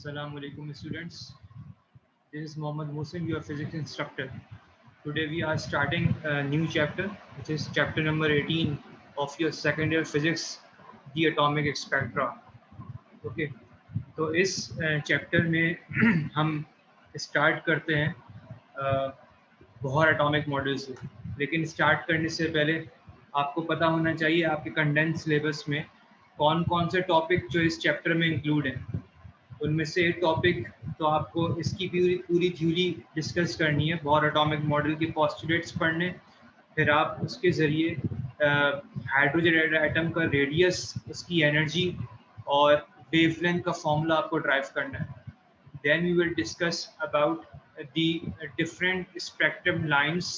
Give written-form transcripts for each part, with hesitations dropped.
Assalamu alaikum students. This is Mohammad Musin, your physics instructor. Today we are starting a new chapter, which is chapter number 18 of your second year physics, the atomic spectra. Okay. तो इस chapter में हम start करते हैं Bohr atomic model से। लेकिन start करने से पहले आपको पता होना चाहिए आपके कंडेंस सिलेबस में कौन कौन से टॉपिक जो इस चैप्टर में इंक्लूड हैं। उनमें से एक टॉपिक तो आपको इसकी पूरी थ्योरी डिस्कस करनी है, बोहर एटॉमिक मॉडल के पोस्टुलेट्स पढ़ने, फिर आप उसके ज़रिए हाइड्रोजन एटम का रेडियस, उसकी एनर्जी और वेवलेंथ का फॉर्मूला आपको ड्राइव करना है। Then we will discuss about the different spectrum lines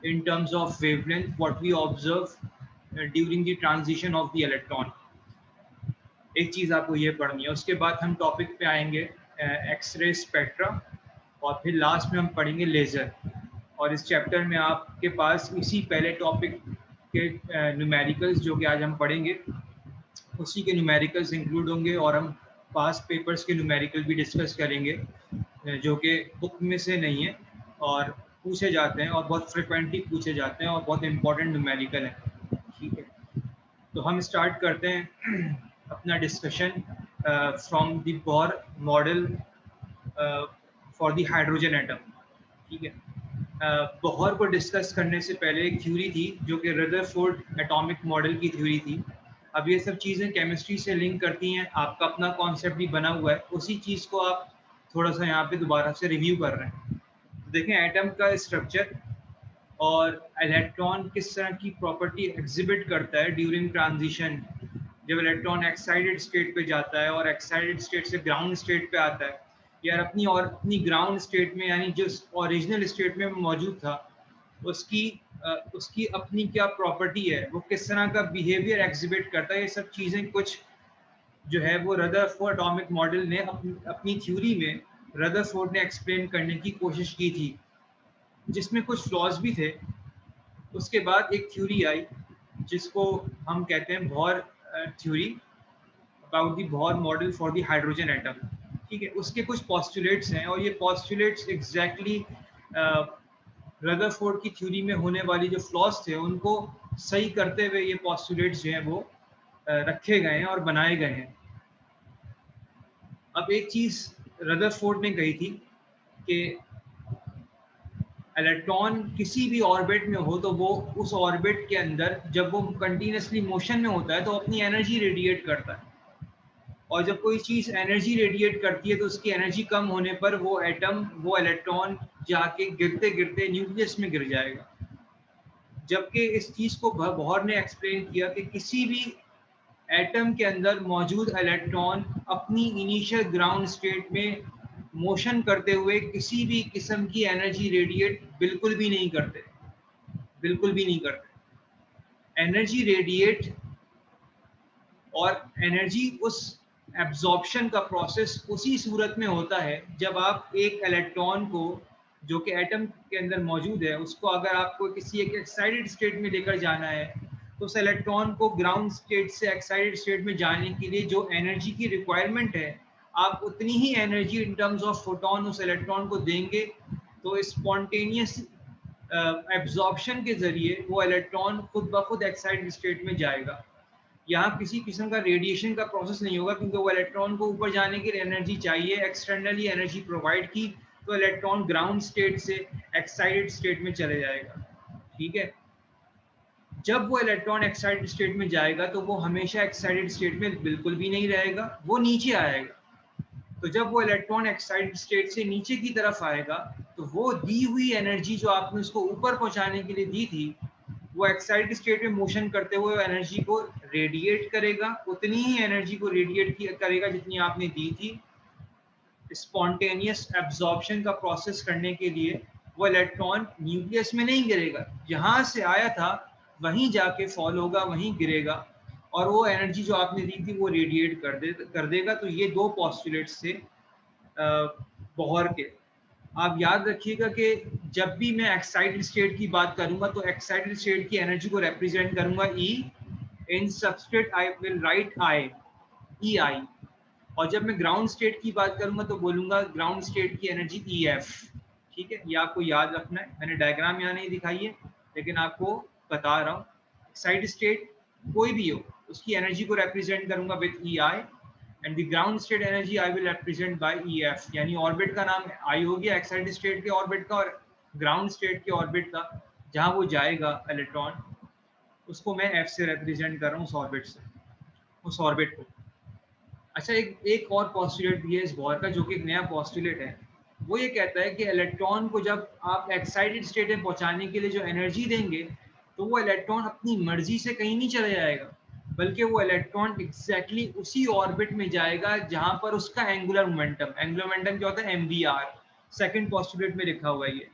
in terms of wavelength, what we observe during the transition of the electron. एक चीज़ आपको ये पढ़नी है। उसके बाद हम टॉपिक पे आएंगे एक्सरे स्पेक्ट्रा, और फिर लास्ट में हम पढ़ेंगे लेज़र। और इस चैप्टर में आपके पास इसी पहले टॉपिक के न्यूमेरिकल्स जो कि आज हम पढ़ेंगे, उसी के न्यूमेरिकल्स इंक्लूड होंगे, और हम पास्ट पेपर्स के न्यूमेरिकल भी डिस्कस करेंगे जो कि बुक में से नहीं है और पूछे जाते हैं और बहुत फ्रिक्वेंटली पूछे जाते हैं और बहुत इंपॉर्टेंट न्यूमेरिकल हैं। ठीक है, तो हम स्टार्ट करते हैं अपना discussion from the Bohr model for the hydrogen atom. ठीक है, बोहर को डिस्कस करने से पहले एक थ्योरी थी जो कि रदरफोर्ड एटॉमिक मॉडल की थ्योरी थी। अब ये सब चीज़ें केमिस्ट्री से लिंक करती हैं, आपका अपना कॉन्सेप्ट भी बना हुआ है, उसी चीज़ को आप थोड़ा सा यहाँ पे दोबारा से रिव्यू कर रहे हैं। देखें एटम का स्ट्रक्चर और इलेक्ट्रॉन किस तरह की प्रॉपर्टी एग्जिबिट करता है ड्यूरिंग ट्रांजिशन। जब इलेक्ट्रॉन एक्साइटेड स्टेट पे जाता है और एक्साइटेड स्टेट से ग्राउंड स्टेट पे आता है, यार अपनी ग्राउंड स्टेट में, यानी जो ओरिजिनल स्टेट में मौजूद था, उसकी अपनी क्या प्रॉपर्टी है, वो किस तरह का बिहेवियर एग्जिबिट करता है, ये सब चीज़ें कुछ जो है वो रदरफोर्ड एटॉमिक मॉडल ने अपनी थ्योरी में रदरफोर्ड ने एक्सप्लेन करने की कोशिश की थी, जिसमें कुछ फ्लॉज भी थे। उसके बाद एक थ्योरी आई जिसको हम कहते हैं Bohr theory, about the Bohr model for the hydrogen atom. ठीक है, उसके कुछ पोस्टुलेट्स हैं और ये पोस्टुलेट्स एग्जैक्टली रदरफोर्ड की थ्योरी में होने वाली जो फ्लॉज थे उनको सही करते हुए ये पोस्टुलेट्स जो हैं वो रखे गए हैं और बनाए गए हैं। अब एक चीज़ रदरफोर्ड ने कही थी कि इलेक्ट्रॉन किसी भी ऑर्बिट में हो तो वो उस ऑर्बिट के अंदर जब वो कंटिन्यूसली मोशन में होता है तो अपनी एनर्जी रेडिएट करता है, और जब कोई चीज़ एनर्जी रेडिएट करती है तो उसकी एनर्जी कम होने पर वो एटम, वो इलेक्ट्रॉन जाके गिरते गिरते न्यूक्लियस में गिर जाएगा। जबकि इस चीज़ को बोहर ने एक्सप्लेन किया कि किसी भी एटम के अंदर मौजूद इलेक्ट्रॉन अपनी इनिशियल ग्राउंड स्टेट में मोशन करते हुए किसी भी किस्म की एनर्जी रेडिएट बिल्कुल भी नहीं करते, बिल्कुल भी नहीं करते। एनर्जी रेडिएट और एनर्जी उस एब्जॉर्प्शन का प्रोसेस उसी सूरत में होता है जब आप एक इलेक्ट्रॉन को जो कि एटम के अंदर मौजूद है, उसको अगर आपको किसी एक एक्साइटेड स्टेट में लेकर जाना है तो उस इलेक्ट्रॉन को ग्राउंड स्टेट से एक्साइटेड स्टेट में जाने के लिए जो एनर्जी की रिक्वायरमेंट है, आप उतनी ही energy in terms of photon उस इलेक्ट्रॉन को देंगे तो स्पॉन्टेनियस एब्जॉर्प्शन के ज़रिए वो इलेक्ट्रॉन खुद ब खुद एक्साइटेड स्टेट में जाएगा। यहाँ किसी किस्म का रेडिएशन का प्रोसेस नहीं होगा, क्योंकि वो इलेक्ट्रॉन को ऊपर जाने के लिए एनर्जी चाहिए, एक्सटर्नली एनर्जी प्रोवाइड की तो इलेक्ट्रॉन ग्राउंड स्टेट से एक्साइटेड स्टेट में चले जाएगा। ठीक है, जब वो इलेक्ट्रॉन एक्साइटेड स्टेट में जाएगा तो वो हमेशा एक्साइटेड स्टेट में बिल्कुल भी नहीं रहेगा, वो नीचे आएगा। तो जब वो इलेक्ट्रॉन एक्साइटेड स्टेट से नीचे की तरफ आएगा तो वो दी हुई एनर्जी जो आपने उसको ऊपर पहुंचाने के लिए दी थी, वो एक्साइटेड स्टेट में मोशन करते हुए एनर्जी को रेडिएट करेगा, उतनी ही एनर्जी को रेडिएट करेगा जितनी आपने दी थी। स्पॉन्टेनियस एब्जॉर्प्शन का प्रोसेस करने के लिए वो इलेक्ट्रॉन न्यूक्लियस में नहीं गिरेगा, जहां से आया था वहीं जाके फॉल होगा, वहीं गिरेगा, और वो एनर्जी जो आपने दी थी वो रेडिएट कर देगा। तो ये दो पोस्टुलेट्स थे बोहर के। आप याद रखिएगा कि जब भी मैं एक्साइटेड स्टेट की बात करूंगा तो एक्साइटेड स्टेट की एनर्जी को रिप्रेजेंट करूंगा E, in substrate I will write I, EI। और जब मैं ग्राउंड स्टेट की बात करूंगा तो बोलूंगा ग्राउंड स्टेट की एनर्जी EF। ठीक है, ये आपको याद रखना है। मैंने डायग्राम यहाँ नहीं दिखाई है लेकिन आपको बता रहा हूँ। एक्साइटेड स्टेट कोई भी हो उसकी एनर्जी को रिप्रेजेंट करूंगा with EI and the ground state energy I will represent by EF। यानी ऑर्बिट का नाम आई हो गया एक्साइटेड स्टेट के ऑर्बिट का, और ग्राउंड स्टेट के ऑर्बिट का जहां वो जाएगा इलेक्ट्रॉन, उसको मैं F से रिप्रेजेंट कर रहा हूँ उस ऑर्बिट से, उस ऑर्बिट को। अच्छा, एक और पोस्टुलेट भी है इस बोर का जो कि एक नया पोस्टुलेट है। वो ये कहता है कि इलेक्ट्रॉन को जब आप एक्साइटेड स्टेट में पहुंचाने के लिए जो एनर्जी देंगे तो वो इलेक्ट्रॉन अपनी मर्जी से कहीं नहीं चला जाएगा, बल्कि वो इलेक्ट्रॉन एग्जैक्टली उसी ऑर्बिट में जाएगा जहां पर उसका एंगुलर मोमेंटम, एंगुलर मोमेंटम क्या होता है, MVR, सेकंड पोस्टुलेट में लिखा हुआ है ये।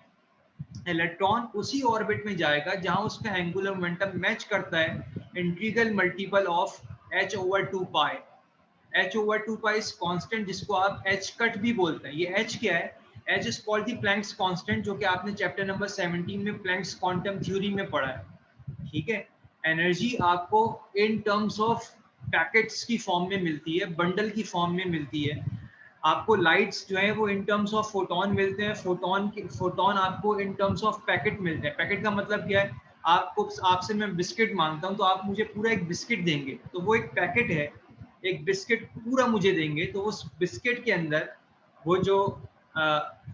इलेक्ट्रॉन उसी ऑर्बिट में जाएगा जहां उसका एंगुलर मोमेंटम मैच करता है integral multiple of h/2 h/2 is constant, जिसको आप h कट भी बोलते हैं। ये h क्या है, h is called the Planck's constant, जो कि आपने चैप्टर नंबर 17 में प्लैंक्स क्वांटम थ्योरी में पढ़ा है। ठीक है, एनर्जी आपको इन टर्म्स ऑफ पैकेट्स की फॉर्म में मिलती है, बंडल की फॉर्म में मिलती है। आपको लाइट्स जो है वो इन टर्म्स ऑफ फोटोन मिलते हैं, फोटोन आपको इन टर्म्स ऑफ पैकेट मिलते हैं। पैकेट का मतलब क्या है, आपसे मैं बिस्किट मांगता हूं तो आप मुझे पूरा एक बिस्किट देंगे तो वो एक पैकेट है। एक बिस्किट पूरा मुझे देंगे तो उस बिस्किट के अंदर वो जो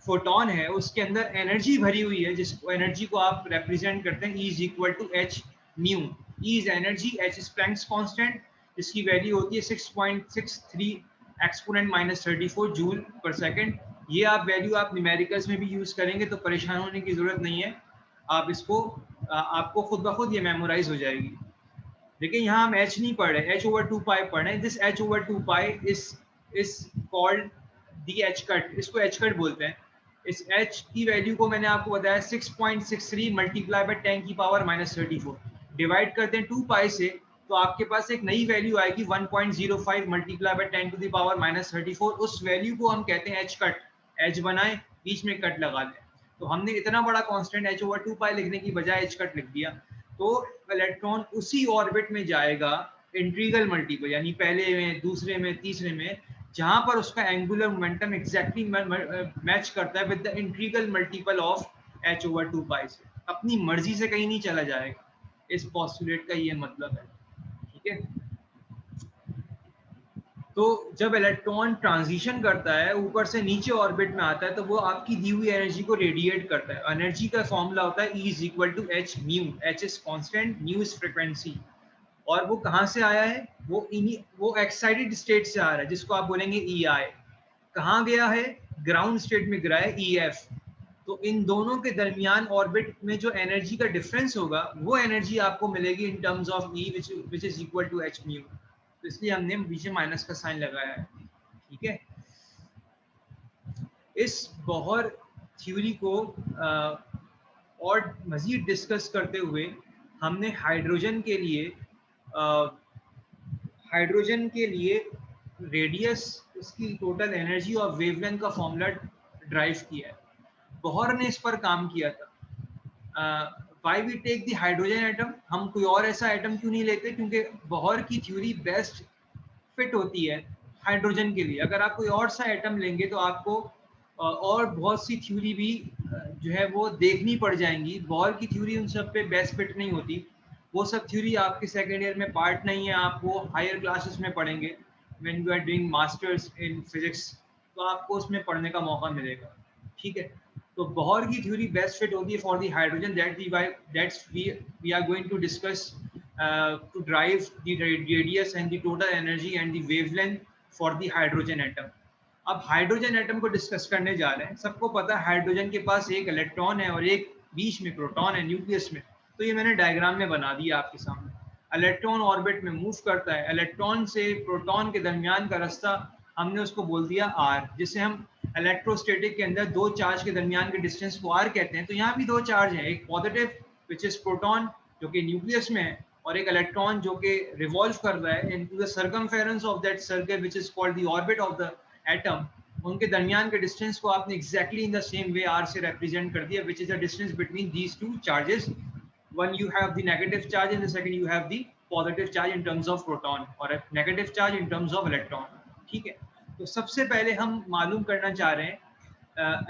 फोटोन है उसके अंदर एनर्जी भरी हुई है, जिस एनर्जी को आप रिप्रेजेंट करते हैं E is equal to H nu. E is energy, H is Planck's constant, जिसकी वैल्यू होती है 6.63 एक्सपोनेंट -34 जूल पर सेकंड। ये आप वैल्यू आप न्यूमेरिकल्स में भी यूज करेंगे तो परेशान होने की जरूरत नहीं है, आप इसको आपको खुद ब खुद ये मेमोराइज हो जाएगी। देखिए यहाँ हम h नहीं पढ़ रहे, h/2 पाई पढ़ रहे हैं। This h/2 pi is called the h cut, इसको h कट बोलते हैं। इस h की वैल्यू को मैंने आपको बताया 6.63 मल्टीप्लाई बाय 10 की पावर -34, डिवाइड करते हैं 2 पाई से तो आपके पास एक नई वैल्यू आएगी 1.05 multiply by 10 to the power -34। उस वैल्यू को हम कहते हैं h कट। h बनाए, बीच में कट लगा दें। तो हमने इतना बड़ा कांस्टेंट h/2 पाई लिखने की बजाय h कट लिख दिया। तो इलेक्ट्रॉन उसी ऑर्बिट में जाएगा इंटीग्रल मल्टीपल, यानी पहले में, दूसरे में, तीसरे में, जहां पर उसका एंगुलर मोमेंटम एग्जैक्टली मैच करता है with the integral multiple of h/2 पाई से। अपनी मर्जी से कहीं नहीं चला जाएगा, इस पोस्टुलेट का ये मतलब है। ठीक है, तो जब इलेक्ट्रॉन ट्रांजिशन करता है ऊपर से नीचे ऑर्बिट में आता है तो वो आपकी दी हुई एनर्जी को रेडिएट करता है। एनर्जी का फॉर्मूला होता है E is equal to H nu. H is constant, nu is frequency. और वो कहाँ से आया है, वो एक्साइटेड स्टेट से आ रहा है, जिसको आप बोलेंगे EI। कहाँ गया है, ग्राउंड स्टेट में गिरा है EF। तो इन दोनों के दरमियान ऑर्बिट में जो एनर्जी का डिफरेंस होगा वो एनर्जी आपको मिलेगी in terms of E which is equal to H nu. तो इसलिए हमने पीछे माइनस का साइन लगाया है। ठीक है, इस बोहर थ्योरी को और मजीद डिस्कस करते हुए हमने हाइड्रोजन के लिए रेडियस, उसकी टोटल एनर्जी और वेवलेंथ का फॉर्मूला ड्राइव किया है। बोहर ने इस पर काम किया था। Why we take the hydrogen atom, हम कोई और ऐसा एटम क्यों नहीं लेते, क्योंकि बोहर की थ्योरी बेस्ट फिट होती है हाइड्रोजन के लिए। अगर आप कोई और सा एटम लेंगे तो आपको और बहुत सी थ्योरी भी जो है वो देखनी पड़ जाएंगी। बोहर की थ्योरी उन सब पे बेस्ट फिट नहीं होती। वो सब थ्योरी आपके सेकेंड ईयर में पार्ट नहीं है, आप वो हायर क्लासेस में पढ़ेंगे when you are doing masters in physics, तो आपको उसमें पढ़ने का मौका मिलेगा। ठीक है, तो बोहर की थ्योरी बेस्ट फिट होती है for the hydrogen, that's we are going to discuss to drive the radius and the total energy and the wavelength for the hydrogen atom। अब हाइड्रोजन एटम को डिस्कस करने जा रहे हैं। सबको पता है हाइड्रोजन के पास एक इलेक्ट्रॉन है और एक बीच में प्रोटॉन है न्यूक्लियस में। तो ये मैंने डायग्राम में बना दिया आपके सामने। इलेक्ट्रॉन ऑर्बिट में मूव करता है, इलेक्ट्रॉन से प्रोटॉन के दरमियान का रास्ता हमने उसको बोल दिया r, जिसे हम इलेक्ट्रोस्टैटिक के अंदर दो चार्ज के दरमियान के डिस्टेंस को r कहते हैं। तो यहाँ भी दो चार्ज हैं, एक पॉजिटिव विच इज प्रोटॉन जो कि न्यूक्लियस में है, और एक इलेक्ट्रॉन जो कि रिवॉल्व कर रहा है into the circumference of that circle which is called the orbit of the atom. उनके दरमियान के डिस्टेंस को आपने exactly in the same way r से रिप्रेजेंट कर दिया, which is the distance between these two charges. One you have the negative charge and the second you have the positive charge in terms of proton, और negative charge in terms of electron. ठीक है, तो सबसे पहले हम मालूम करना चाह रहे हैं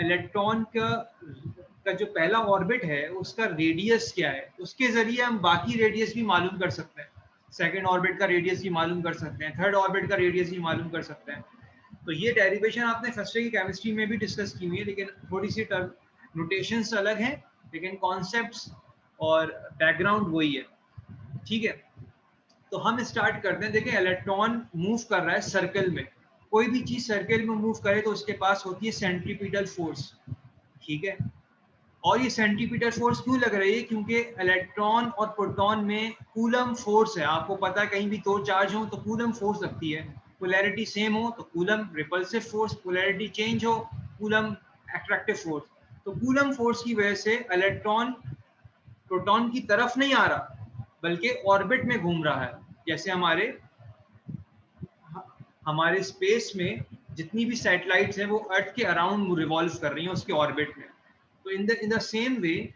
इलेक्ट्रॉन का जो पहला ऑर्बिट है उसका रेडियस क्या है, उसके जरिए हम बाकी रेडियस भी मालूम कर सकते हैं। सेकंड ऑर्बिट का रेडियस भी मालूम कर सकते हैं, थर्ड ऑर्बिट का रेडियस भी मालूम कर सकते हैं। तो ये डेरिवेशन आपने फर्स्ट ईयर की केमिस्ट्री में भी डिस्कस की हुई है, लेकिन थोड़ी सी नोटेशंस अलग हैं, लेकिन कॉन्सेप्ट्स और बैकग्राउंड वही है। ठीक है, तो हम स्टार्ट करते हैं। देखिए इलेक्ट्रॉन मूव कर रहा है सर्कल में, कोई भी चीज सर्कल में मूव करे तो उसके पास होती है सेंट्रीपिटल फोर्स। ठीक है, और ये सेंट्रीपिटल फोर्स क्यों लग रही है, क्योंकि इलेक्ट्रॉन और प्रोटॉन में कूलम फोर्स है। आपको पता है कहीं भी दो चार्ज हो तो कूलम फोर्स लगती है, पोलैरिटी सेम हो तो coulomb repulsive force, polarity change हो कूलम अट्रैक्टिव फोर्स। तो कूलम फोर्स की वजह से इलेक्ट्रॉन प्रोटॉन की तरफ नहीं आ रहा बल्कि ऑर्बिट में घूम रहा है। जैसे हमारे स्पेस में जितनी भी सैटेलाइट्स हैं वो अर्थ के अराउंड रिवॉल्व कर रही हैं उसके ऑर्बिट में। तो इन द सेम वे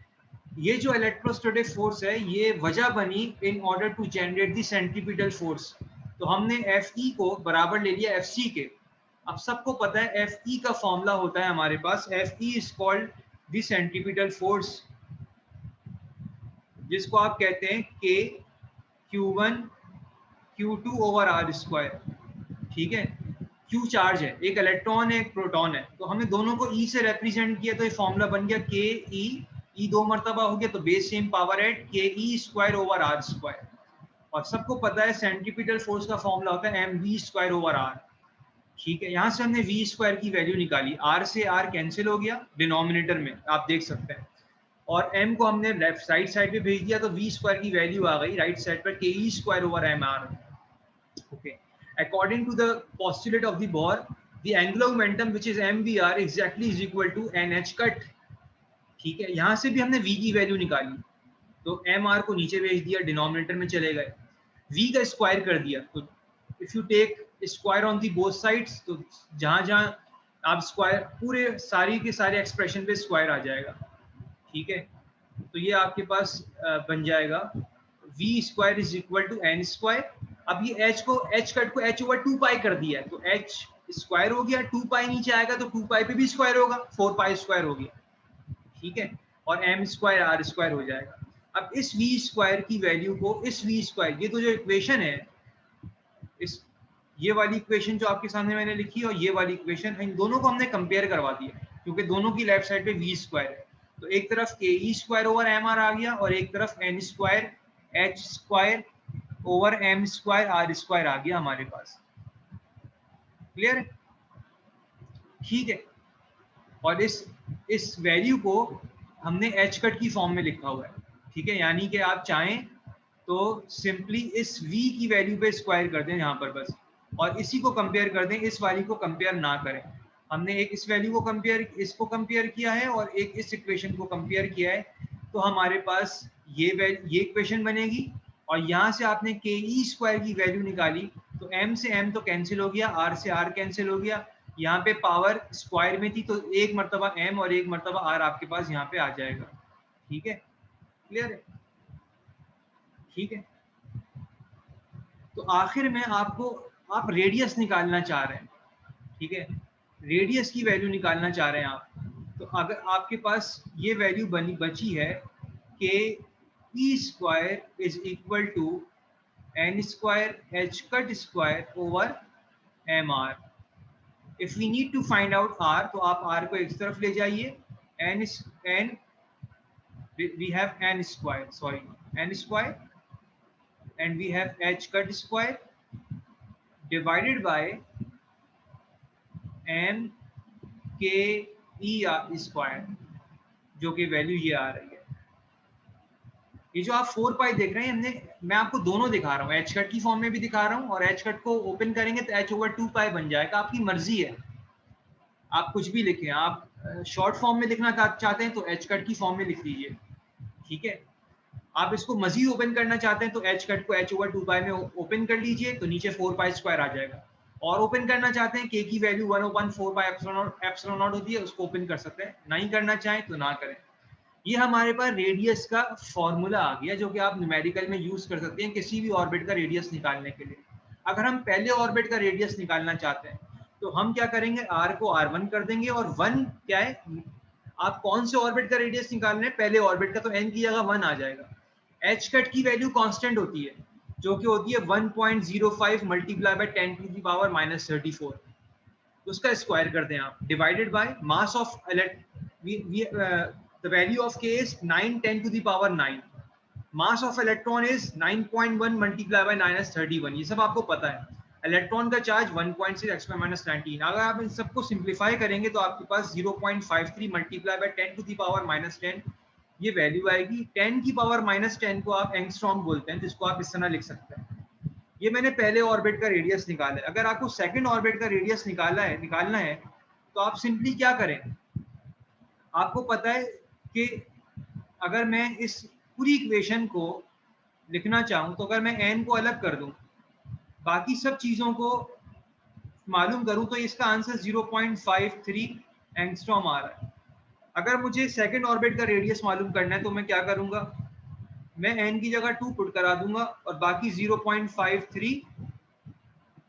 ये जो इलेक्ट्रोस्टैटिक फोर्स है ये वजह बनी in order to generate the centripetal force. तो हमने Fe को बराबर ले लिया Fc के। अब सबको पता है Fe का फॉर्मूला होता है हमारे पास, Fe is called the centripetal force, जिसको आप कहते हैं K Q1 Q2 over R square. ठीक है, Q चार्ज है, एक इलेक्ट्रॉन है एक प्रोटॉन है, तो हमने दोनों को E से रिप्रेजेंट किया तो ये फॉर्मूला बन गया K E दो मर्तबा हो गया तो बेस सेम पावर है K E square over R square. और सबको पता है सेंट्रीपिटल फोर्स का फॉर्मूला होता है mv स्क्वायर ओवर आर। ठीक है, यहाँ से हमने v स्क्वायर की वैल्यू निकाली, r से r कैंसिल हो गया डिनोमिनेटर में, आप देख सकते हैं, और m को हमने लेफ्ट साइड पे भेज दिया तो v स्क्वायर की वैल्यू आ गई राइट साइड पर ke square over mr। Okay. According to the postulate of the Bohr, the angular momentum which is mvr exactly is equal to nh cut। ठीक है, यहां से भी हमने v की वैल्यू निकाली तो mr को नीचे भेज दिया, डिनोमिनेटर में चले गए, v का स्क्वायर कर दिया। तो if you take square on the both sides तो जहां जहां आप स्क्वायर पूरे सारी के सारे एक्सप्रेशन पे स्क्वायर आ जाएगा। ठीक है, तो ये आपके पास बन जाएगा v square is equal to N square. अब ये h कट को h ओवर 2 पाई कर दिया है तो h स्क्वायर हो गया, 2 पाई नीचे आएगा तो 2 पाई पे भी स्क्वायर होगा, 4 पाई स्क्वायर हो गया। ठीक है, और m स्क्वायर r स्क्वायर हो जाएगा। अब इस v स्क्वायर की वैल्यू को इस v स्क्वायर, ये तो जो इक्वेशन है, इस ये वाली इक्वेशन जो आपके सामने मैंने लिखी और ये वाली इक्वेशन, इन दोनों को हमने कंपेयर करवा दिया क्योंकि दोनों की लेफ्ट साइड पे v स्क्वायर है। तो एक तरफ के E square over M R आ गया और एक तरफ N square H square over M square R square आ गया हमारे पास। क्लियर है? ठीक है, और इस वैल्यू को हमने एच कट की फॉर्म में लिखा हुआ है। ठीक है, यानी कि आप चाहें तो सिंपली इस v की वैल्यू पे स्क्वायर कर दें यहाँ पर बस, और इसी को कंपेयर कर दें, इस वाली को कंपेयर ना करें। हमने एक इस वैल्यू को इसको कंपेयर किया है और एक इस इक्वेशन को कंपेयर किया है, तो हमारे पास ये इक्वेशन बनेगी। और यहाँ से आपने के ई स्क्वायर की वैल्यू निकाली तो m से m तो कैंसिल हो गया, r से r कैंसिल हो गया, यहाँ पे पावर स्क्वायर में थी तो एक मर्तबा m और एक मर्तबा r आपके पास यहाँ पे आ जाएगा। ठीक है, क्लियर है? ठीक है, तो आखिर में आप रेडियस निकालना चाह रहे हैं। ठीक है, रेडियस की वैल्यू निकालना चाह रहे हैं आप, तो अगर आपके पास ये वैल्यू बची है कि E square is equal to N square H cut square over M R. If we need to find out R तो आप आर को एक तरफ ले जाइए, and we have N square and we have h cut square divided by m k e r square, जो कि value ये आ रही है। ये जो आप 4 पाई देख रहे हैं, मैं आपको दोनों दिखा रहा हूँ, एच कट की फॉर्म में भी दिखा रहा हूँ और एच कट को ओपन करेंगे तो h ओवर 2 पाई बन जाएगा। आपकी मर्जी है, आप कुछ भी लिखें, आप शॉर्ट फॉर्म में लिखना चाहते हैं तो एच कट की फॉर्म में लिख लीजिए। ठीक है, आप इसको मजीद ओपन करना चाहते हैं तो h कट को h ओवर 2 पाई में ओपन कर लीजिए तो नीचे 4 पाई स्क्वायर आ जाएगा, और ओपन करना चाहते हैं k की वैल्यू 1/4 पाई एप्सिलॉन नॉट होती है, उसको ओपन कर सकते हैं, नहीं करना चाहें तो ना करें। ये हमारे पास रेडियस का फॉर्मूला आ गया जो कि आप न्यूमेरिकल में यूज कर सकते हैं किसी भी ऑर्बिट का रेडियस निकालने के लिए। अगर हम पहले ऑर्बिट का रेडियस निकालना चाहते हैं तो हम क्या करेंगे, r को r1 कर देंगे, और 1 क्या है, आप कौन से ऑर्बिट का रेडियस निकालना है, पहले ऑर्बिट का, तो n की जगह 1 आ जाएगा। h कट की वैल्यू कांस्टेंट होती है, जो कि होती है 1.05 multiply by 10 to the power -34, तो उसका स्क्वायर कर दें आप, divided by mass of the value of k is 9 10 to the power 9, mass of electron is 9.1 multiply by -31, ये सब आपको पता है। इलेक्ट्रॉन का चार्ज 1.6 x-19, अगर आप इन सबको सिंप्लीफाई करेंगे तो आपके पास 0.53 multiply by 10 to the power -10 ये वैल्यू आएगी। 10 की पावर -10 को आप एंगस्ट्रॉम बोलते हैं, जिसको आप इस तरह लिख सकते हैं। ये मैंने पहले ऑर्बिट का रेडियस निकाला है। अगर आपको सेकंड ऑर्बिट का रेडियस निकालना है तो आप सिंपली क्या करें, आपको पता है कि अगर मैं इस पूरी इक्वेशन को लिखना चाहूं तो अगर मैं n को अलग कर दूं, बाकी सब चीजों को मालूम करूं, तो इसका आंसर 0.53 एंगस्ट्रॉम आ रहा है। अगर मुझे सेकंड ऑर्बिट का रेडियस मालूम करना है तो मैं क्या करूंगा, मैं n की जगह 2 पुट करा दूंगा और बाकी 0.53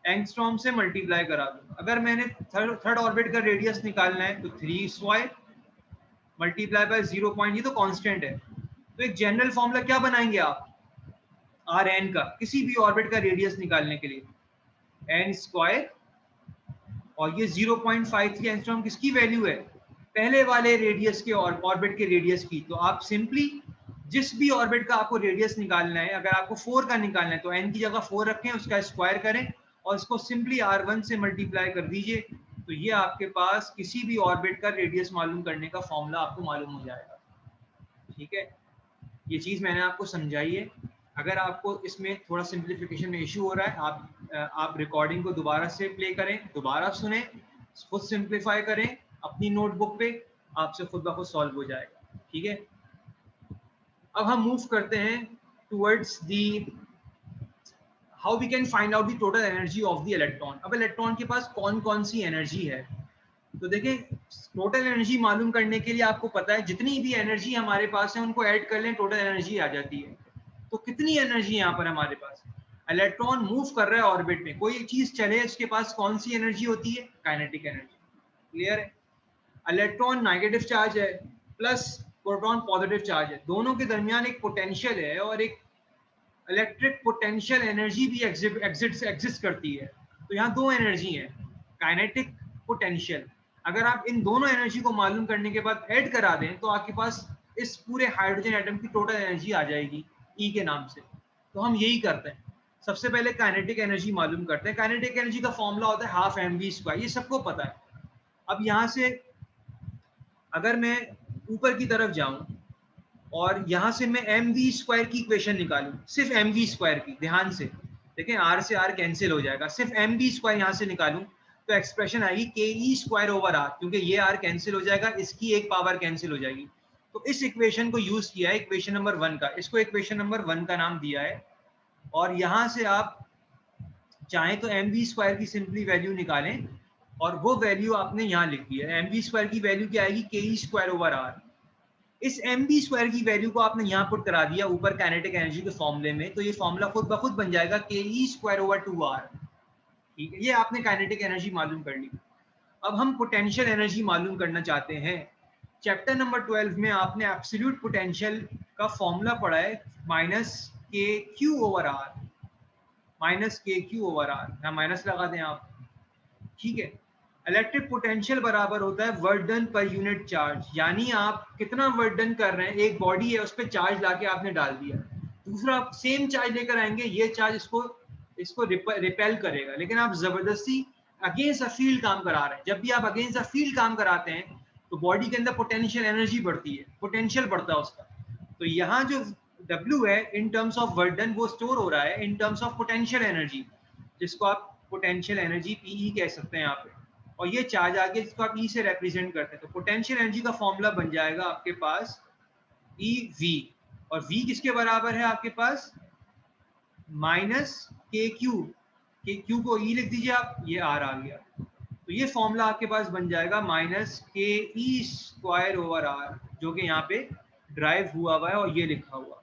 एंगस्ट्रॉम से मल्टीप्लाई करा दूंगा। अगर मैंने थर्ड ऑर्बिट का रेडियस निकालना है तो 3 स्क्वायर मल्टीप्लाई बाय 0. ये तो कांस्टेंट है, तो एक जनरल फॉर्मूला क्या बनाएंगे आप, आर एन का, किसी भी ऑर्बिट का रेडियस निकालने के लिए, एन स्क्वायर, और ये 0.53 एंगस्ट्रॉम किसकी वैल्यू है, पहले वाले रेडियस के और ऑर्बिट के रेडियस की। तो आप सिंपली जिस भी ऑर्बिट का आपको रेडियस निकालना है, अगर आपको 4 का निकालना है तो n की जगह 4 रखें, उसका स्क्वायर करें और इसको सिंपली r1 से मल्टीप्लाई कर दीजिए, तो ये आपके पास किसी भी ऑर्बिट का रेडियस मालूम करने का फॉर्मूला आपको मालूम हो जाएगा। ठीक है, ये चीज मैंने आपको समझाई है। अगर आपको इसमें थोड़ा सिंप्लीफिकेशन में इशू हो रहा है, आप रिकॉर्डिंग को दोबारा से प्ले करें, दोबारा सुने, खुद सिंप्लीफाई करें अपनी नोटबुक पे, आपसे खुद ब खुद सॉल्व हो जाएगा। ठीक है, अब हम मूव करते हैं towards the how we can find out the total energy of the electron. अब इलेक्ट्रॉन के पास कौन कौन सी एनर्जी है, तो देखिए टोटल एनर्जी मालूम करने के लिए आपको पता है जितनी भी एनर्जी हमारे पास है उनको ऐड कर लें, टोटल एनर्जी आ जाती है। तो कितनी एनर्जी यहाँ पर हमारे पास, इलेक्ट्रॉन मूव कर रहा है ऑर्बिट में, कोई चीज चले उसके पास कौन सी एनर्जी होती है, काइनेटिक एनर्जी। क्लियर है, इलेक्ट्रॉन नेगेटिव चार्ज है प्लस प्रोटॉन पॉजिटिव चार्ज है, दोनों के दरमियान एक पोटेंशियल है और एक इलेक्ट्रिक पोटेंशियल एनर्जी भी एग्जिस्ट करती है। तो यहाँ दो एनर्जी है, काइनेटिक, पोटेंशियल। अगर आप इन दोनों एनर्जी को मालूम करने के बाद ऐड करा दें तो आपके पास इस पूरे हाइड्रोजन एटम की टोटल एनर्जी आ जाएगी ई के नाम से। तो हम यही करते हैं, सबसे पहले काइनेटिक एनर्जी मालूम करते हैं। काइनेटिक एनर्जी का फॉर्मूला होता है हाफ mv², ये सबको पता है। अब यहाँ से अगर मैं ऊपर की तरफ जाऊं और यहाँ से मैं mv² की इक्वेशन निकालूं, सिर्फ mv² की, ध्यान से देखें, r से r कैंसिल हो जाएगा, सिर्फ mv² यहाँ से निकालूं तो एक्सप्रेशन आएगी ke²/r, क्योंकि ये r कैंसिल हो जाएगा, इसकी एक पावर कैंसिल हो जाएगी। तो इस इक्वेशन को यूज किया है इक्वेशन नंबर 1 का, इसको इक्वेशन नंबर 1 का नाम दिया है। और यहाँ से आप चाहें तो mv² की सिंपली वैल्यू निकालें और वो वैल्यू आपने यहाँ लिख दी है। mv² की वैल्यू क्या आएगी, ke²/r। इस mv² की वैल्यू को आपने यहाँ पुट करा दिया ऊपर काइनेटिक एनर्जी के फॉर्मूले में, तो ये फॉर्मूला खुद ब खुद बन जाएगा ke²/2r। ठीक है, ये आपने काइनेटिक एनर्जी मालूम कर ली। अब हम पोटेंशियल एनर्जी मालूम करना चाहते हैं। चैप्टर नंबर 12 में आपने एब्सोल्यूट पोटेंशियल का फॉर्मूला पढ़ा है, -kq/r, -kq/r, यहाँ माइनस लगा दें आप। ठीक है, इलेक्ट्रिक पोटेंशियल बराबर होता है work done per unit charge, यानी आप कितना वर्क डन कर रहे हैं, एक बॉडी है उस पर चार्ज लाके आपने डाल दिया, दूसरा सेम चार्ज लेकर आएंगे, ये चार्ज इसको रिपेल करेगा, लेकिन आप जबरदस्ती अगेंस्ट अ फील्ड काम करा रहे हैं। जब भी आप अगेंस्ट अ फील्ड काम कराते हैं तो बॉडी के अंदर पोटेंशियल एनर्जी बढ़ती है, पोटेंशियल बढ़ता है उसका। तो यहाँ जो W है इन टर्म्स ऑफ वर्क डन, वो स्टोर हो रहा है इन टर्म्स ऑफ पोटेंशियल एनर्जी, जिसको आप पोटेंशियल एनर्जी PE कह सकते हैं यहाँ पे। और ये चार्ज आगे जिसको आप E से रिप्रेजेंट करते हैं, तो पोटेंशियल एनर्जी का फॉर्मूला बन जाएगा आपके पास EV, और V किसके बराबर है आपके पास, -kq, Q को E लिख दीजिए आप, ये R आ गया। तो ये फॉर्मूला आपके पास बन जाएगा -ke²/r, जो कि यहाँ पे ड्राइव हुआ है और ये लिखा हुआ।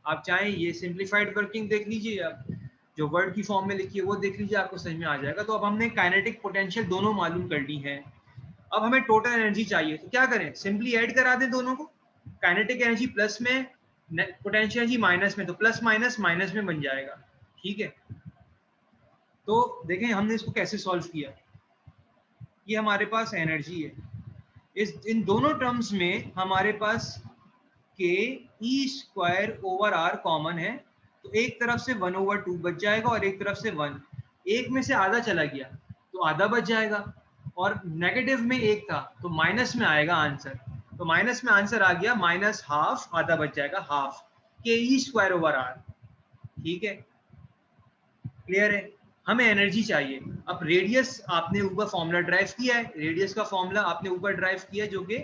आप चाहें ये सिंप्लीफाइड वर्किंग देख लीजिए आप, जो वर्ड की फॉर्म में लिखी है वो देख लीजिए, आपको समझ में आ जाएगा। तो अब हमने काइनेटिक पोटेंशियल दोनों मालूम कर ली है। अब हमें टोटल एनर्जी चाहिए, तो क्या करें, सिंपली ऐड करा दें दोनों को। काइनेटिक एनर्जी प्लस में, पोटेंशियल एनर्जी माइनस में, तो प्लस माइनस माइनस में बन जाएगा। ठीक है, तो देखें हमने इसको कैसे सॉल्व किया। ये हमारे पास एनर्जी है, इन दोनों टर्म्स में हमारे पास के E square over are common है, तो एक तरफ से 1/2 बच जाएगा और एक तरफ से 1, एक में से आधा चला गया तो आधा बच जाएगा, और नेगेटिव में एक था तो माइनस में आएगा आंसर, तो माइनस में आंसर आ गया माइनस हाफ, आधा बच जाएगा हाफ, के ई स्क्वायर ओवर आर। ठीक है, क्लियर है। हमें एनर्जी चाहिए। अब रेडियस आपने ऊपर फॉर्मूला ड्राइव किया है, रेडियस का फॉर्मूला आपने ऊपर ड्राइव किया जो कि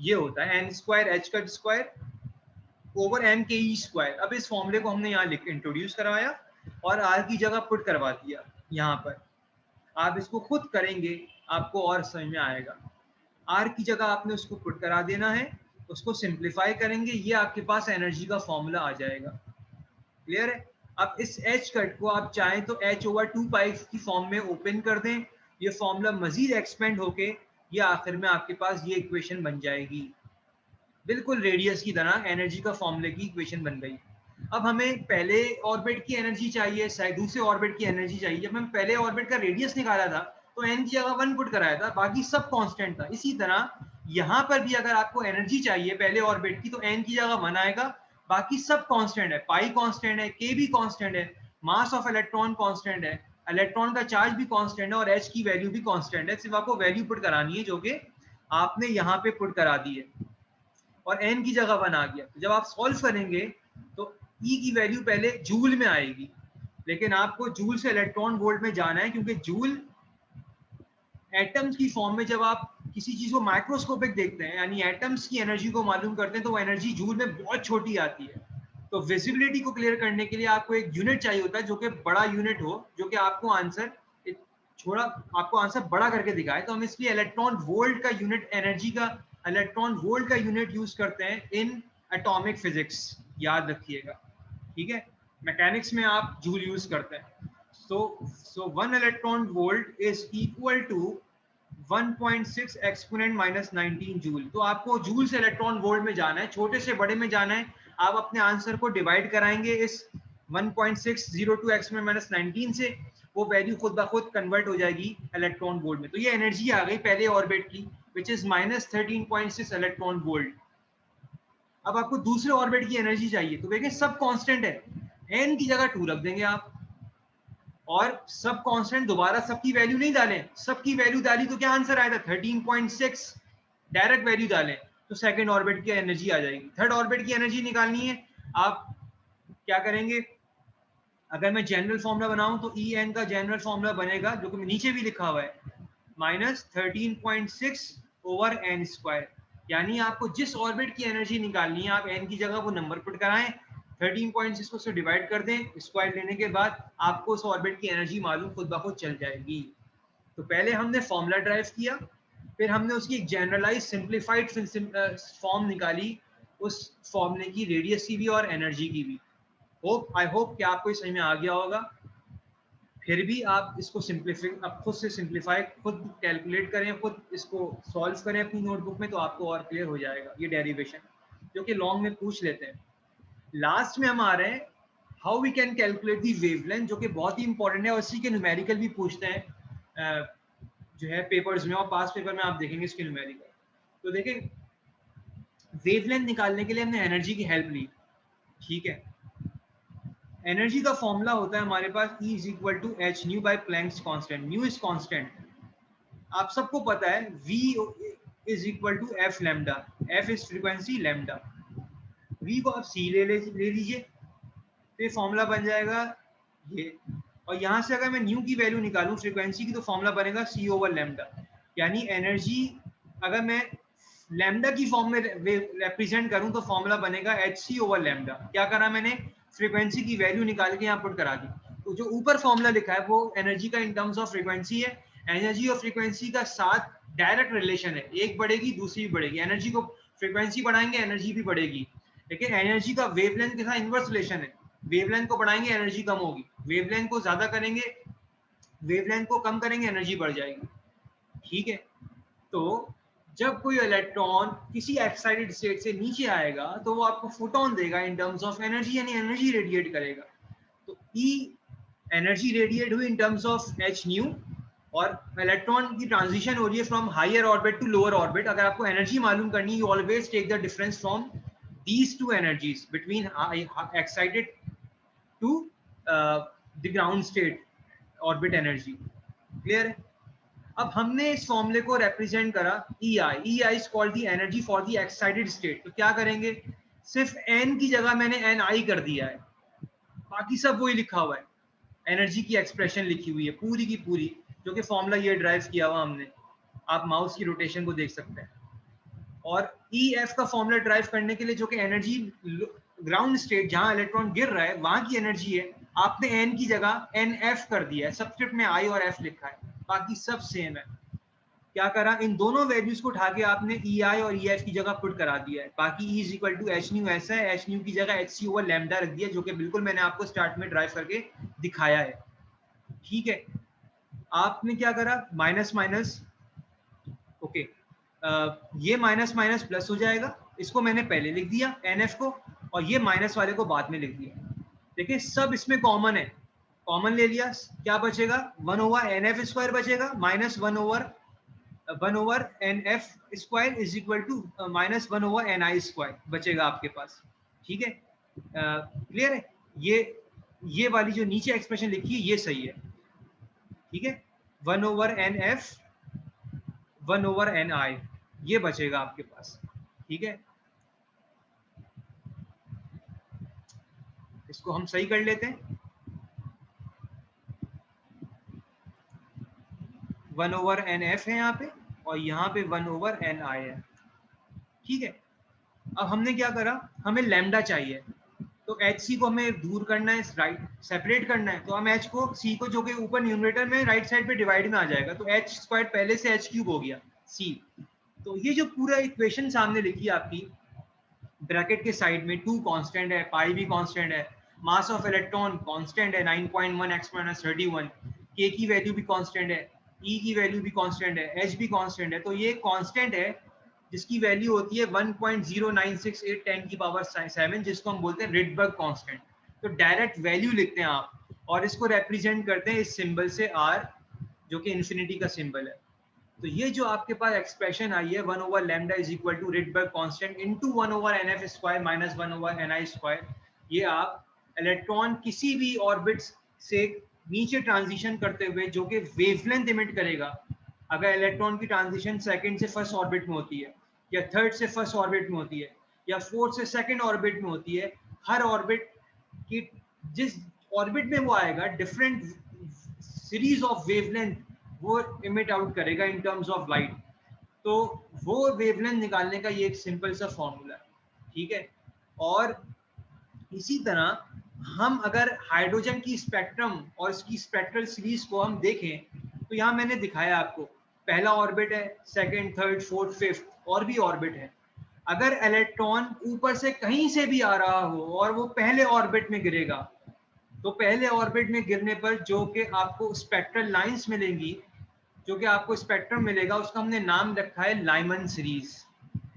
ये होता है एन स्क्वायर एच का स्क्वायर ओवर एम के ई स्क्वायर। अब इस फॉर्मूले को हमने यहाँ इंट्रोड्यूस करवाया और आर की जगह पुट करवा दिया यहाँ पर। आप इसको खुद करेंगे आपको और समझ में आएगा। आर की जगह आपने उसको पुट करा देना है, उसको सिंप्लीफाई करेंगे, ये आपके पास एनर्जी का फॉर्मूला आ जाएगा। क्लियर है। अब इस एच कट को आप चाहें तो एच ओवर 2 पाई की फॉर्म में ओपन कर दें, ये फॉर्मूला मजीद एक्सपेंड होके ये आखिर में आपके पास ये इक्वेशन बन जाएगी, बिल्कुल रेडियस की तरह एनर्जी का फॉर्मूले की इक्वेशन बन गई। अब हमें पहले ऑर्बिट की एनर्जी चाहिए, दूसरे ऑर्बिट की एनर्जी चाहिए। जब हम पहले ऑर्बिट का रेडियस निकाला था तो एन की जगह 1 पुट कराया था, बाकी सब कांस्टेंट था। इसी तरह यहाँ पर भी अगर आपको एनर्जी चाहिए पहले ऑर्बिट की तो एन की जगह 1 आएगा, बाकी सब कांस्टेंट है, पाई कांस्टेंट है, के भी कांस्टेंट है, मास ऑफ इलेक्ट्रॉन कांस्टेंट है, इलेक्ट्रॉन का चार्ज भी कांस्टेंट है और एच की वैल्यू भी कांस्टेंट है। सिर्फ आपको वैल्यू पुट करानी है जो कि आपने यहाँ पे पुट करा दी है और n की जगह 1 आ गया। तो जब आप सॉल्व करेंगे तो E की वैल्यू पहले जूल में आएगी, लेकिन आपको जूल से इलेक्ट्रॉन वोल्ट में जाना है, क्योंकि जूल एटम्स की फॉर्म में, जब आप किसी चीज को माइक्रोस्कोपिक देखते हैं यानी एटम्स की एनर्जी को मालूम करते हैं, तो वो एनर्जी जूल में बहुत छोटी आती है। तो विजिबिलिटी को क्लियर करने के लिए आपको एक यूनिट चाहिए होता है जो कि बड़ा यूनिट हो, जो कि आपको आंसर थोड़ा आपको आंसर बड़ा करके दिखाए। तो हम इसलिए इलेक्ट्रॉन वोल्ट का यूनिट, एनर्जी का इलेक्ट्रॉन वोल्ट का यूनिट यूज करते हैं इन एटॉमिक फिजिक्स, याद रखिएगा। ठीक है, मैकेनिक्स में आप जूल यूज करते हैं। so 1 electron volt is equal to 1.6 exponent minus 19 joule. तो आपको जूल से इलेक्ट्रॉन वोल्ट में जाना है, छोटे से बड़े में जाना है। आप अपने आंसर को डिवाइड कराएंगे इस 1.602 एक्सपोनेंट माइनस 19 से, वो वैल्यू खुद ब खुद कन्वर्ट हो जाएगी इलेक्ट्रॉन वोल्ट में। तो ये एनर्जी आ गई पहले ऑर्बिट की, which is minus 13.6 electron volt. अब आपको दूसरे ऑर्बिट की एनर्जी चाहिए, तो देखिए सब कांस्टेंट है, n की जगह 2 रख देंगे आप, और सब कांस्टेंट, दोबारा सबकी वैल्यू नहीं डालें, सबकी वैल्यू डाली तो क्या आंसर आया था 13.6, डायरेक्ट वैल्यू डालें तो सेकंड ऑर्बिट की एनर्जी आ जाएगी। थर्ड ऑर्बिट की एनर्जी निकालनी है, आप क्या करेंगे, अगर मैं जनरल फॉर्मूला बनाऊं तो ई एन का जनरल फॉर्मूला बनेगा जो कि नीचे भी लिखा हुआ है, माइनस 13.6 ओवर एन स्क्वायर। यानी आपको जिस ऑर्बिट की एनर्जी निकालनी है, आप एन की जगह वो नंबर पुट कराएं, 13.6 को से डिवाइड कर दें, स्क्वायर लेने के बाद आपको उस ऑर्बिट की एनर्जी मालूम खुद ब खुद चल जाएगी। तो पहले हमने फॉर्मूला ड्राइव किया, फिर हमने उसकी एक जनरलाइज सिंप्लीफाइड फॉर्म निकाली, उस फॉर्मूले की, रेडियस की भी और एनर्जी की भी। आई होप कि आपको समझ में आ गया होगा। फिर भी आप इसको आप खुद से सिंप्लीफाई, खुद कैलकुलेट करें, खुद इसको सॉल्व करें अपनी नोटबुक में, तो आपको और क्लियर हो जाएगा ये डेरिवेशन, जो कि लॉन्ग में पूछ लेते हैं। लास्ट में हम आ रहे हैं how we can calculate the wavelength, जो कि बहुत ही इंपॉर्टेंट है और इसी के न्यूमेरिकल भी पूछते हैं जो है पेपर्स में, और पास पेपर में आप देखेंगे इसके न्यूमेरिकल। तो देखें, वेवलेंथ निकालने के लिए हमने एनर्जी की हेल्प ली। ठीक है, एनर्जी का फॉर्मूला होता है हमारे पास E is equal to H nu by Planck's constant. Nu is constant, आप सबको पता है। V is equal to F lambda, F is frequency, lambda V को आप C ले लीजिए, तो फॉर्मूला बन जाएगा ये। और यहाँ से अगर मैं न्यू की वैल्यू निकालूं फ्रीक्वेंसी की, तो फॉर्मूला बनेगा C ओवर लैम्डा। यानी एनर्जी अगर मैं लैम्डा की फॉर्म में रिप्रेजेंट करूं तो फॉर्मूला बनेगा HC ओवर लैम्डा। क्या करा मैंने, फ्रीक्वेंसी की वैल्यू निकाल के यहाँ पुट करा दी। तो जो ऊपर फॉर्मूला लिखा है वो एनर्जी का इन टर्म्स ऑफ फ्रीक्वेंसी है। एनर्जी और फ्रीक्वेंसी का साथ डायरेक्ट रिलेशन है, एक बढ़ेगी दूसरी भी बढ़ेगी। एनर्जी को फ्रीक्वेंसी बढ़ाएंगे एनर्जी भी बढ़ेगी, लेकिन एनर्जी का वेवलेंथ के साथ इनवर्स रिलेशन है। वेवलेंथ को बढ़ाएंगे एनर्जी कम होगी, वेवलेंथ को ज्यादा करेंगे, वेवलेंथ को कम करेंगे एनर्जी बढ़ जाएगी। ठीक है, तो जब कोई इलेक्ट्रॉन किसी एक्साइटेड स्टेट से नीचे आएगा तो वो आपको फोटोन देगा इन टर्म्स ऑफ एनर्जी, यानी एनर्जी रेडिएट करेगा। तो ई एनर्जी रेडिएट हुई in terms of H nu, और इलेक्ट्रॉन की ट्रांजिशन हो रही है from higher orbit to lower orbit. अगर आपको एनर्जी मालूम करनी, you always take the difference from these two energies between excited to the ground state orbit energy. Clear है? अब हमने इस फॉर्मूले को रिप्रेजेंट करा EI is called the energy for the excited state. तो क्या करेंगे, सिर्फ n की जगह मैंने NI कर दिया है, बाकी सब वही लिखा हुआ है, एनर्जी की एक्सप्रेशन लिखी हुई है पूरी की पूरी, जो कि फॉर्मूला ये ड्राइव किया हुआ हमने, आप माउस की रोटेशन को देख सकते हैं। और EF का फॉर्मूला ड्राइव करने के लिए, जो कि एनर्जी ग्राउंड स्टेट जहां इलेक्ट्रॉन गिर रहा है वहां की एनर्जी है, आपने n की जगह NF कर दिया है, सबस्क्रिप्ट में I और F लिखा है, बाकी सब सेम है। क्या करा, इन दोनों वैल्यूज को उठा के आपने EI और EF की जगह पुट करा दिया है। बाकी E is equal to H nu ऐसा है, एच न्यू की जगह HC ओवर लैम्डा रख दिया, जो कि बिल्कुल मैंने आपको स्टार्ट में ड्राइव करके दिखाया है। ठीक है, आपने क्या करा, माइनस माइनस, ओके, ये माइनस माइनस प्लस हो जाएगा, इसको मैंने पहले लिख दिया NF को, और ये माइनस वाले को बाद में लिख दिया। देखिए सब इसमें कॉमन है, कॉमन ले लिया, क्या बचेगा, 1 ओवर NF स्क्वायर बचेगा, minus 1 over NF square is equal to minus 1 over NI square बचेगा आपके पास। ठीक है, क्लियर है? ये वाली जो नीचे एक्सप्रेशन लिखी है ये सही है। ठीक है, 1 ओवर NF 1 ओवर NI ये बचेगा आपके पास। ठीक है, इसको हम सही कर लेते हैं, 1 ओवर NF है यहाँ पे, और यहाँ पे 1 ओवर NI है। ठीक है, अब हमने क्या करा, हमें लैम्डा चाहिए, तो HC को हमें दूर करना है, राइट सेपरेट करना है, तो हम H को C को, जो कि ऊपर न्यूमरेटर में राइट साइड पे डिवाइड में आ जाएगा, तो H स्क्वायर पहले से H क्यूब हो गया C। तो ये जो पूरा इक्वेशन सामने लिखी है आपकी, ब्रैकेट के साइड में 2 कांस्टेंट है, पाई भी कांस्टेंट है, मास ऑफ इलेक्ट्रॉन कांस्टेंट है 9.1 x - 31, k की वैल्यू भी कांस्टेंट है, E की वैल्यू भी कांस्टेंट है, H भी कांस्टेंट है। तो ये कांस्टेंट है जिसकी वैल्यू होती है 1.0968 10 की पावर 7, जिसको हम बोलते हैं रिडबर्ग कांस्टेंट। तो डायरेक्ट वैल्यू लिखते हैं आप, और इसको रिप्रेजेंट करते हैं इस सिंबल से R, जो कि इन्फिनिटी का सिंबल है। तो ये जो आपके पास एक्सप्रेशन आई है 1 over lambda is equal to Rydberg constant into 1 over NF square minus 1 over NI square, ये आप इलेक्ट्रॉन किसी भी ऑर्बिट से नीचे ट्रांजिशन करते हुए, जो कि वेवलेंथ इमिट करेगा, अगर इलेक्ट्रॉन की ट्रांजिशन सेकंड से फर्स्ट ऑर्बिट में होती है, या थर्ड से फर्स्ट ऑर्बिट में होती है, या फोर्थ से सेकंड ऑर्बिट में होती है, हर ऑर्बिट की जिस ऑर्बिट में वो आएगा, डिफरेंट सीरीज ऑफ वेवलेंथ वो इमिट आउट करेगा इन टर्म्स ऑफ लाइट। तो वो वेवलेंथ निकालने का ये एक सिंपल सा फॉर्मूला है। ठीक है, और इसी तरह हम अगर हाइड्रोजन की स्पेक्ट्रम और इसकी स्पेक्ट्रल सीरीज को हम देखें, तो यहाँ मैंने दिखाया आपको, पहला ऑर्बिट है, सेकंड, थर्ड, फोर्थ, फिफ्थ, और भी ऑर्बिट है। अगर इलेक्ट्रॉन ऊपर से कहीं से भी आ रहा हो और वो पहले ऑर्बिट में गिरेगा, तो पहले ऑर्बिट में गिरने पर जो कि आपको स्पेक्ट्रल लाइंस मिलेंगी, जो कि आपको स्पेक्ट्रम मिलेगा, उसका हमने नाम रखा है लाइमन सीरीज।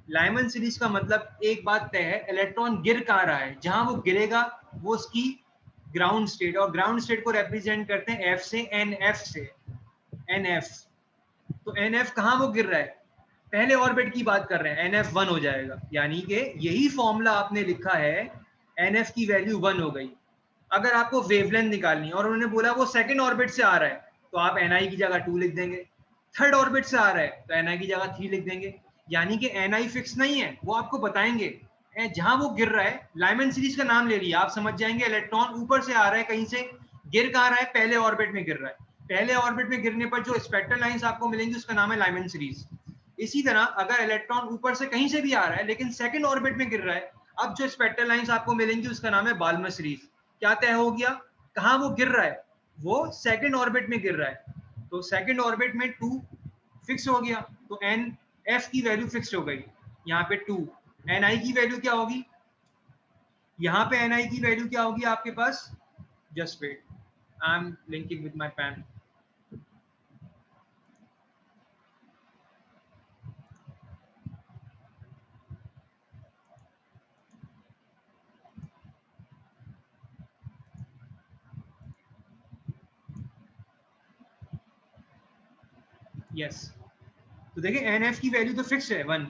लाइमन सीरीज का मतलब एक बात तय है, इलेक्ट्रॉन गिर कहाँ रहा है, जहां वो गिरेगा वो उसकी ग्राउंड स्टेट, और ग्राउंड स्टेट को रिप्रेजेंट करते हैं F से, NF से, NF। तो NF कहाँ वो गिर रहा है, पहले ऑर्बिट की बात कर रहे हैं, NF 1 हो जाएगा, यानी कि यही फॉर्मूला आपने लिखा है, NF की वैल्यू 1 हो गई। अगर आपको वेवलेंथ निकालनी है और उन्होंने बोला वो सेकंड ऑर्बिट से आ रहा है, तो आप NI की जगह 2 लिख देंगे, थर्ड ऑर्बिट से आ रहा है तो NI की जगह 3 लिख देंगे। यानी कि NI फिक्स नहीं है, वो आपको बताएंगे जहां वो गिर रहा है। लाइमन सीरीज का नाम ले लिया, आप समझ जाएंगे इलेक्ट्रॉन ऊपर से आ रहा है कहीं से, गिर कहाँ रहा है, पहले ऑर्बिट में गिर रहा है, पहले ऑर्बिट में गिरने पर जो स्पेक्ट्रल लाइंस आपको मिलेंगी उसका नाम है लाइमन सीरीज। इसी तरह अगर इलेक्ट्रॉन ऊपर से कहीं से भी आ रहा है लेकिन सेकंड ऑर्बिट में गिर रहा है, अब जो स्पेक्ट्रल लाइंस आपको मिलेंगी उसका नाम है बाल्मर सीरीज। क्या तय हो गया, कहां वो गिर रहा है, वो सेकंड ऑर्बिट में गिर रहा है, तो सेकंड ऑर्बिट में 2 फिक्स हो गया, तो NF की वैल्यू फिक्स हो गई, यहाँ पे 2। NI की वैल्यू क्या होगी, यहाँ पे ni की वैल्यू क्या होगी आपके पास, just wait, I am linking with my pen. Yes, तो देखिए NF की वैल्यू तो फिक्स है 1।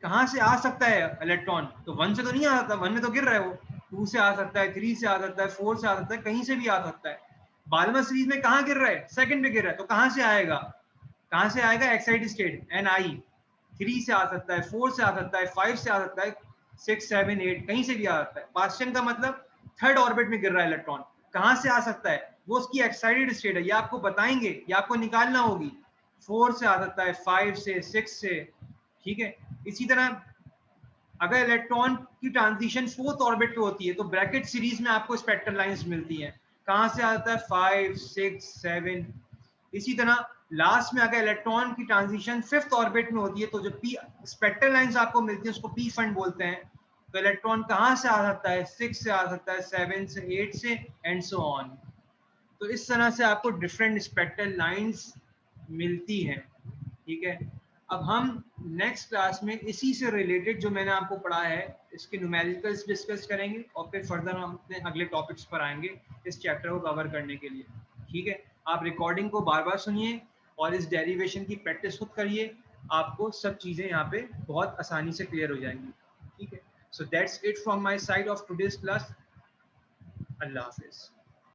कहाँ से आ सकता है इलेक्ट्रॉन, तो 1 से तो नहीं आ सकता, 1 में तो गिर रहा है वो, 2 से आ सकता है, 3 से आ सकता है, 4 से आ सकता है, कहीं से भी आ सकता है। बाल्मर सीरीज में कहाँ गिर रहा है, सेकंड पे गिर रहा है, तो कहाँ से आएगा, कहाँ से आएगा, एक्साइटेड स्टेट Ni, 3 से आ सकता है, 4 से आ सकता है, 5 से आ सकता है, 6 7 8 कहीं से भी आ सकता है। पास्टन का मतलब थर्ड ऑर्बिट में गिर रहा है इलेक्ट्रॉन, कहाँ से आ सकता है, वो उसकी एक्साइटेड स्टेट है, ये आपको बताएंगे, ये आपको निकालना होगी। 4 से आ सकता है, 5 से, 6 से, ठीक है। इसी तरह अगर इलेक्ट्रॉन की ट्रांजिशन फोर्थ ऑर्बिट पे होती है तो ब्रैकेट सीरीज में आपको स्पेक्ट्रल लाइंस मिलती हैं, कहां से आता है, 5 6 7। इसी तरह लास्ट में अगर इलेक्ट्रॉन की ट्रांजिशन फिफ्थ ऑर्बिट में होती है तो जो पी स्पेक्ट्रल लाइंस आपको मिलती है उसको पी फंड बोलते हैं। तो इलेक्ट्रॉन कहां से आ सकता है, 6 से आ सकता है, 7 से, 8 से, एंड सो ऑन। तो इस तरह से आपको डिफरेंट स्पेक्ट्रल लाइंस मिलती हैं, ठीक है। अब हम नेक्स्ट क्लास में इसी से रिलेटेड जो मैंने आपको पढ़ा है इसके न्यूमेरिकल्स डिस्कस करेंगे और फिर फर्दर हम अपने अगले टॉपिक्स पर आएंगे इस चैप्टर को कवर करने के लिए, ठीक है। आप रिकॉर्डिंग को बार बार सुनिए और इस डेरिवेशन की प्रैक्टिस खुद करिए, आपको सब चीज़ें यहाँ पे बहुत आसानी से क्लियर हो जाएंगी, ठीक है। So that's it from my side of today's class. अल्लाह हाफिज़।